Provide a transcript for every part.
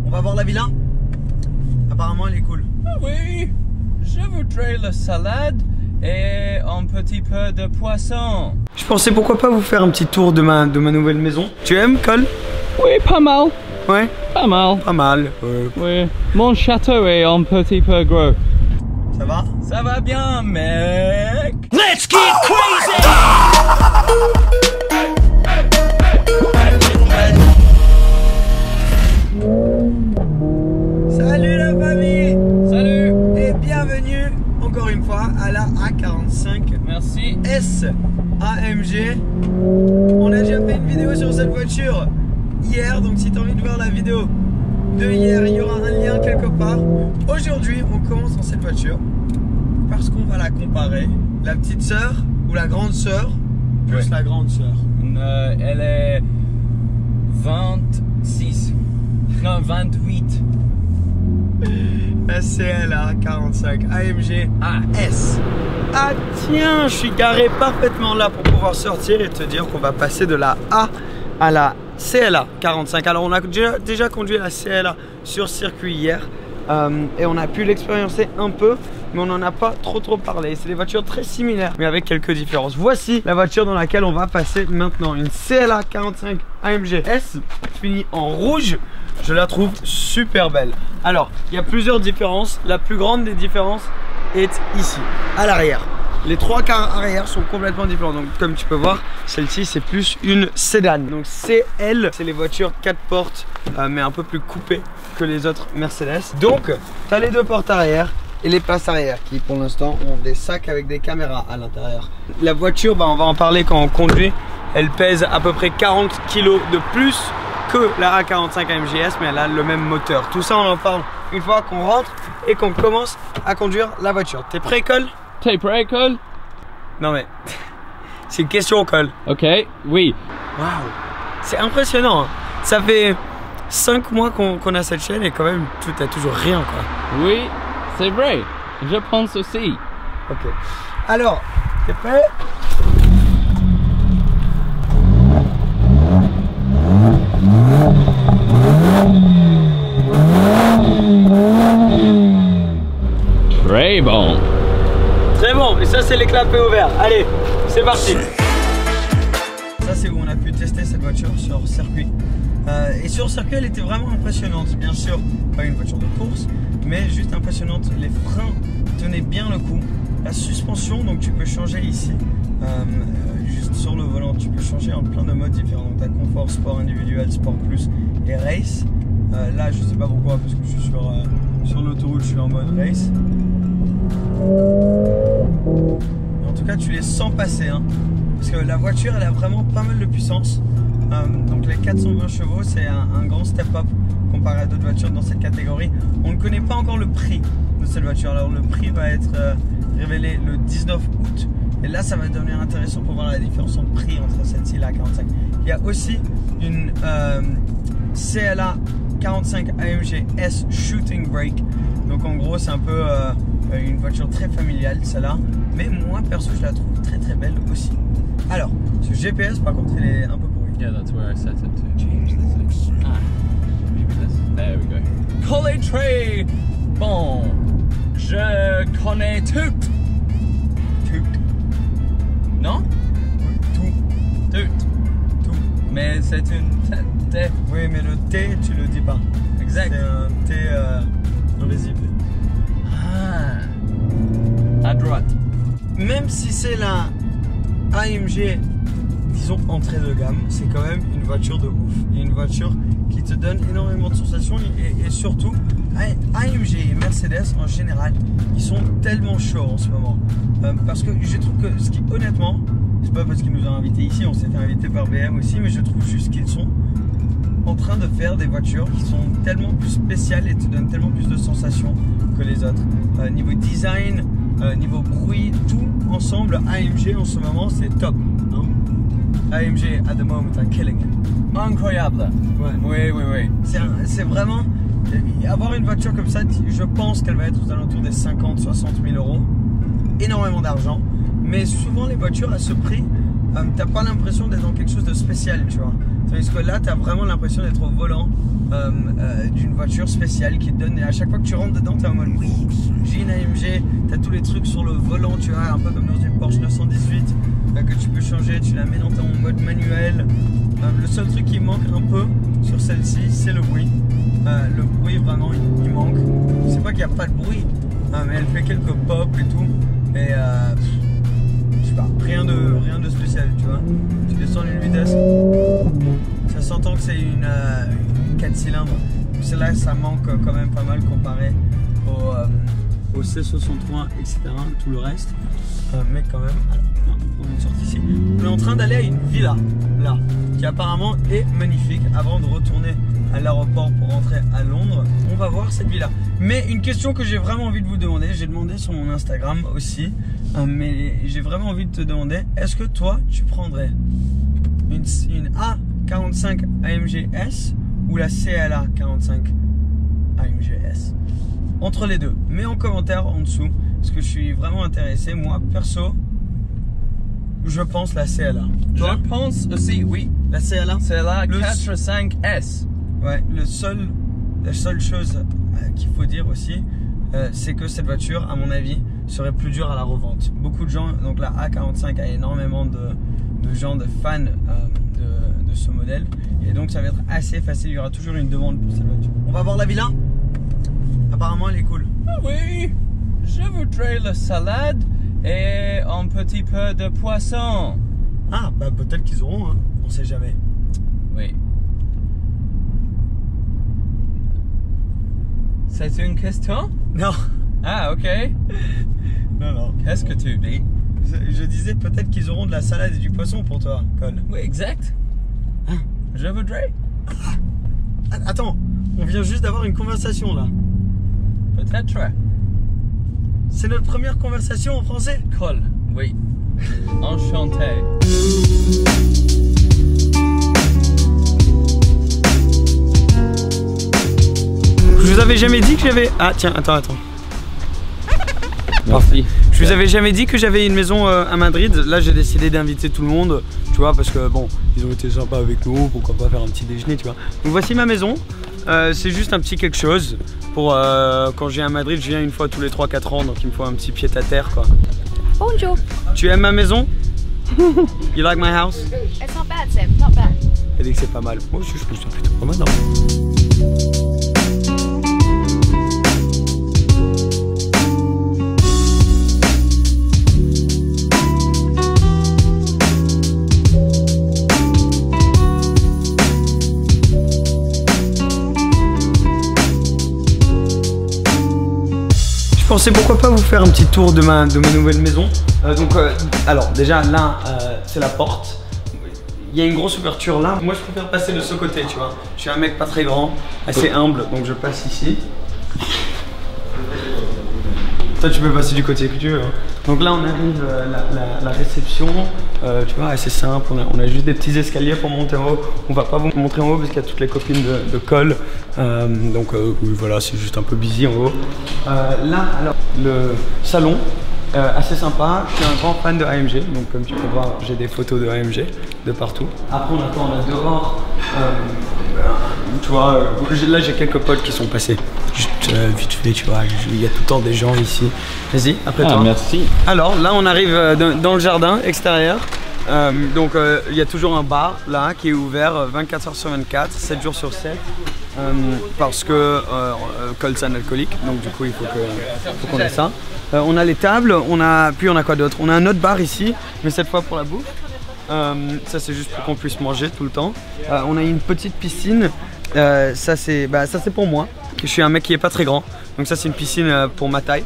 On va voir la Villa. Apparemment elle est cool. Ah oui, je voudrais la salade et un petit peu de poisson. Je pensais pourquoi pas vous faire un petit tour de ma nouvelle maison. Tu aimes, Cole? Oui, pas mal. Ouais. Pas mal. Pas mal. Oui. Mon château est un petit peu gros. Ça va? Ça va bien, mec. Let's get crazy! Salut la famille! Salut. Et bienvenue encore une fois à la A45 Merci. S AMG. On a déjà fait une vidéo sur cette voiture hier, donc si tu as envie de voir la vidéo de hier, il y aura un lien quelque part. Aujourd'hui, on commence dans cette voiture parce qu'on va la comparer. La petite sœur ou la grande sœur plus la grande sœur. Elle est 26. Non, 28. La CLA 45 AMG AS. Ah tiens, je suis garé parfaitement là pour pouvoir sortir et te dire qu'on va passer de la A à la CLA 45. Alors on a déjà conduit la CLA sur circuit hier et on a pu l'expériencer un peu, mais on n'en a pas trop parlé. C'est des voitures très similaires mais avec quelques différences. Voici la voiture dans laquelle on va passer maintenant, une CLA 45 AMG S finie en rouge. Je la trouve super belle. Alors, il y a plusieurs différences. La plus grande des différences est ici, à l'arrière. Les trois quarts arrière sont complètement différents. Donc, comme tu peux voir, celle-ci, c'est plus une sédan. Donc, CL, c'est les voitures 4 portes, mais un peu plus coupées que les autres Mercedes. Donc, tu as les deux portes arrière et les places arrière qui, pour l'instant, ont des sacs avec des caméras à l'intérieur. La voiture, on va en parler quand on conduit. Elle pèse à peu près 40 kg de plus que la A45 AMGS, mais elle a le même moteur. Tout ça, on en parle une fois qu'on rentre et qu'on commence à conduire la voiture. T'es prêt, Cole? T'es prêt, Cole? Non mais, c'est une question, Cole. Ok, oui. Waouh, c'est impressionnant. Hein. Ça fait 5 mois qu'on a cette chaîne et quand même, tu t'as toujours rien, quoi. Oui, c'est vrai. Je pense aussi. Ok. Alors, t'es prêt? Très bon. Très bon, et ça c'est les clapets ouverts. Allez, c'est parti. Ça c'est où on a pu tester cette voiture sur circuit. Et sur circuit elle était vraiment impressionnante. Bien sûr, pas une voiture de course, mais juste impressionnante. Les freins tenaient bien le coup. La suspension, donc tu peux changer ici. Juste sur le volant, tu peux changer en plein de modes différents. Donc tu as confort, sport individuel, sport plus et race. Là je sais pas pourquoi parce que je suis sur l'autoroute, je suis en mode race. En tout cas tu les sens passer hein, parce que la voiture elle a vraiment pas mal de puissance. Donc les 420 chevaux c'est un grand step up comparé à d'autres voitures dans cette catégorie. On ne connaît pas encore le prix de cette voiture, alors le prix va être révélé le 19 août et là ça va devenir intéressant pour voir la différence en prix entre celle-ci et la 45. Il y a aussi une CLA 45 AMG S Shooting Brake, donc en gros c'est un peu une voiture très familiale celle-là, mais moi perso je la trouve très belle aussi. Alors ce GPS par contre il est un peu pourri. Yeah, that's where I set it to change this. Maybe this. There we go. Colletray. Bon, je connais tout. Tout. Non? Tout. Mais c'est une T. Oui mais le T tu le dis pas. Exact. C'est un T invisible. Ah. À droite. Même si c'est la AMG, disons entrée de gamme, c'est quand même une voiture de ouf. Et une voiture qui te donne énormément de sensations et surtout AMG et Mercedes en général, ils sont tellement chauds en ce moment. Parce que je trouve que ce qui honnêtement, c'est pas parce qu'ils nous ont invités ici, on s'est fait inviter par BM aussi, mais je trouve juste qu'ils sont en train de faire des voitures qui sont tellement plus spéciales et te donnent tellement plus de sensations que les autres. Niveau design, niveau bruit, tout ensemble, AMG en ce moment c'est top. Hein? AMG at the moment are killing it. Incroyable. Ouais. Oui. C'est vraiment, avoir une voiture comme ça, je pense qu'elle va être aux alentours des 50-60 000 euros. Énormément d'argent. Mais souvent les voitures à ce prix, t'as pas l'impression d'être dans quelque chose de spécial, tu vois. Tandis que là, tu as vraiment l'impression d'être au volant d'une voiture spéciale qui te donne. Et à chaque fois que tu rentres dedans, tu es en mode oui, j'ai une AMG. Tu as tous les trucs sur le volant, tu vois, un peu comme dans une Porsche 918 que tu peux changer. Tu la mets dans ton mode manuel. Le seul truc qui manque un peu sur celle-ci, c'est le bruit. Le bruit, vraiment, il manque. C'est pas qu'il n'y a pas de bruit, mais elle fait quelques pops et tout. Et je sais pas, rien de spécial, tu vois. Tu descends une vitesse, ça s'entend que c'est une 4 cylindres. Celle-là, ça manque quand même pas mal comparé au C63, etc. Tout le reste. Mais quand même, alors, on prend une sortie ici. On est en train d'aller à une villa, là, qui apparemment est magnifique. Avant de retourner à l'aéroport pour rentrer à Londres, on va voir cette villa. Mais une question que j'ai vraiment envie de vous demander, j'ai demandé sur mon Instagram aussi, mais j'ai vraiment envie de te demander, est-ce que toi, tu prendrais une A45 AMG S ou la CLA 45 AMG S? Entre les deux, mets en commentaire en dessous, parce que je suis vraiment intéressé. Moi, perso, je pense la CLA. Toi? Je pense aussi, oui. La CLA? C'est la 45S. Ouais, la seule chose qu'il faut dire aussi, c'est que cette voiture, à mon avis, serait plus dure à la revente. Beaucoup de gens, donc la A45 a énormément de gens, de fans de ce modèle. Et donc ça va être assez facile, il y aura toujours une demande pour cette voiture. On va voir la villa? Apparemment elle est cool. Ah oui, je voudrais la salade et un petit peu de poisson. Ah, bah peut-être qu'ils auront, hein. On sait jamais. Oui. C'est une question? Non. Ah, ok. Non. Qu'est-ce que tu dis? Je disais peut-être qu'ils auront de la salade et du poisson pour toi, Cole. Oui, exact. Je voudrais. Attends, on vient juste d'avoir une conversation là. Peut-être. C'est notre première conversation en français? Cole, oui. Enchanté. Je vous avais jamais dit que j'avais... Ah tiens, attends. Merci. Je vous avais jamais dit que j'avais une maison à Madrid. Là j'ai décidé d'inviter tout le monde, tu vois, parce que bon, ils ont été sympas avec nous, pourquoi pas faire un petit déjeuner, tu vois. Donc voici ma maison. C'est juste un petit quelque chose pour quand je viens à Madrid, je viens une fois tous les 3-4 ans, donc il me faut un petit pied à terre quoi. Bonjour. Tu aimes ma maison? You like my house? It's not bad, Sim. Not bad. Elle dit que c'est pas mal. Moi aussi je trouve ça plutôt pas mal, non? Je pensais pourquoi pas vous faire un petit tour de ma nouvelle maison. Alors déjà là, c'est la porte. Il y a une grosse ouverture là. Moi je préfère passer de ce côté, tu vois. Je suis un mec pas très grand, assez humble, donc je passe ici. Toi tu peux passer du côté que tu veux. Hein. Donc là on arrive la réception, tu vois, assez simple. On a juste des petits escaliers pour monter en haut. On va pas vous montrer en haut parce qu'il y a toutes les copines de Cole. Voilà, c'est juste un peu busy en haut. Là, alors, le salon, assez sympa. Je suis un grand fan de AMG, donc comme tu peux voir, j'ai des photos de AMG de partout. Après on attend là dehors. Tu vois, là j'ai quelques potes qui sont passés. Juste vite fait, tu vois, il y a tout le temps des gens ici. Vas-y, après toi. Merci. Alors là on arrive dans le jardin extérieur. Il y a toujours un bar là qui est ouvert 24 h sur 24, 7 jours sur 7. Parce que Cole c'est un alcoolique, donc du coup il faut qu'on ait ça. On a les tables, puis on a quoi d'autre? On a un autre bar ici, mais cette fois pour la bouffe. Ça c'est juste pour qu'on puisse manger tout le temps. On a une petite piscine, ça c'est pour moi. Je suis un mec qui est pas très grand, donc ça c'est une piscine pour ma taille.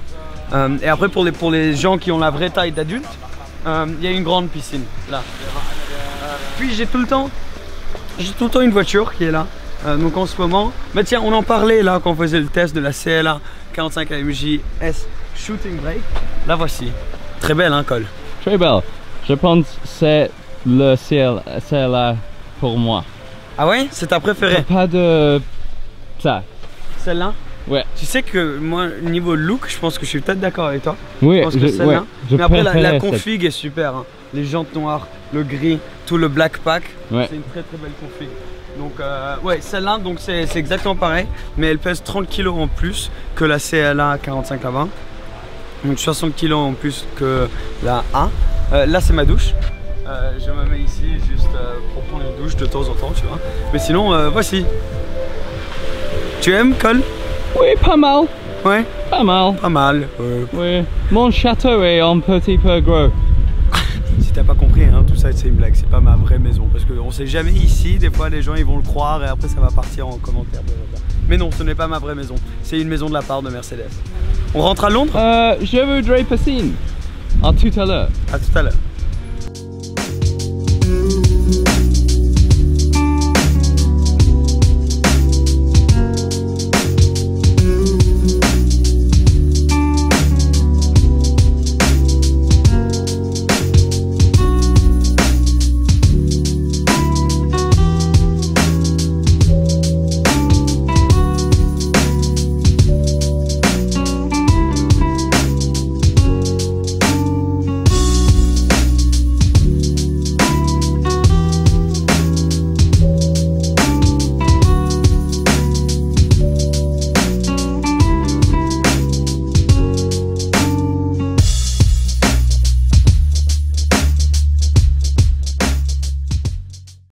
Et après pour les gens qui ont la vraie taille d'adulte, il y a une grande piscine là. Puis j'ai tout le temps une voiture qui est là. Donc en ce moment, mais tiens, on en parlait là quand on faisait le test de la CLA 45 AMG S Shooting Brake. La voici. Très belle hein, Cole? Très belle. Je pense que c'est le CLA pour moi. Ah ouais? C'est ta préférée? Pas de ça. Celle-là? Ouais. Tu sais que moi, niveau look, je pense que je suis peut-être d'accord avec toi. Oui, je pense que celle-là. Ouais, mais après, la config est super. Hein. Les jantes noires, le gris, tout le Black Pack. Ouais. C'est une très très belle config. Donc ouais, celle-là donc c'est exactement pareil, mais elle pèse 30 kg en plus que la CLA 45 là-bas. Donc 60 kg en plus que la A. Là c'est ma douche. Je me mets ici juste pour prendre une douche de temps en temps, tu vois. Mais sinon, voici. Tu aimes, Cole? Oui, pas mal. Ouais, Pas mal. pas mal. Oui. Mon château est un petit peu gros. Si t'as pas compris, hein, tout ça c'est une blague, c'est pas ma vraie maison. Parce qu'on sait jamais ici, des fois les gens ils vont le croire et après ça va partir en commentaire. Mais non, ce n'est pas ma vraie maison, c'est une maison de la part de Mercedes. On rentre à Londres? Je voudrais passer. À tout à l'heure. À tout à l'heure.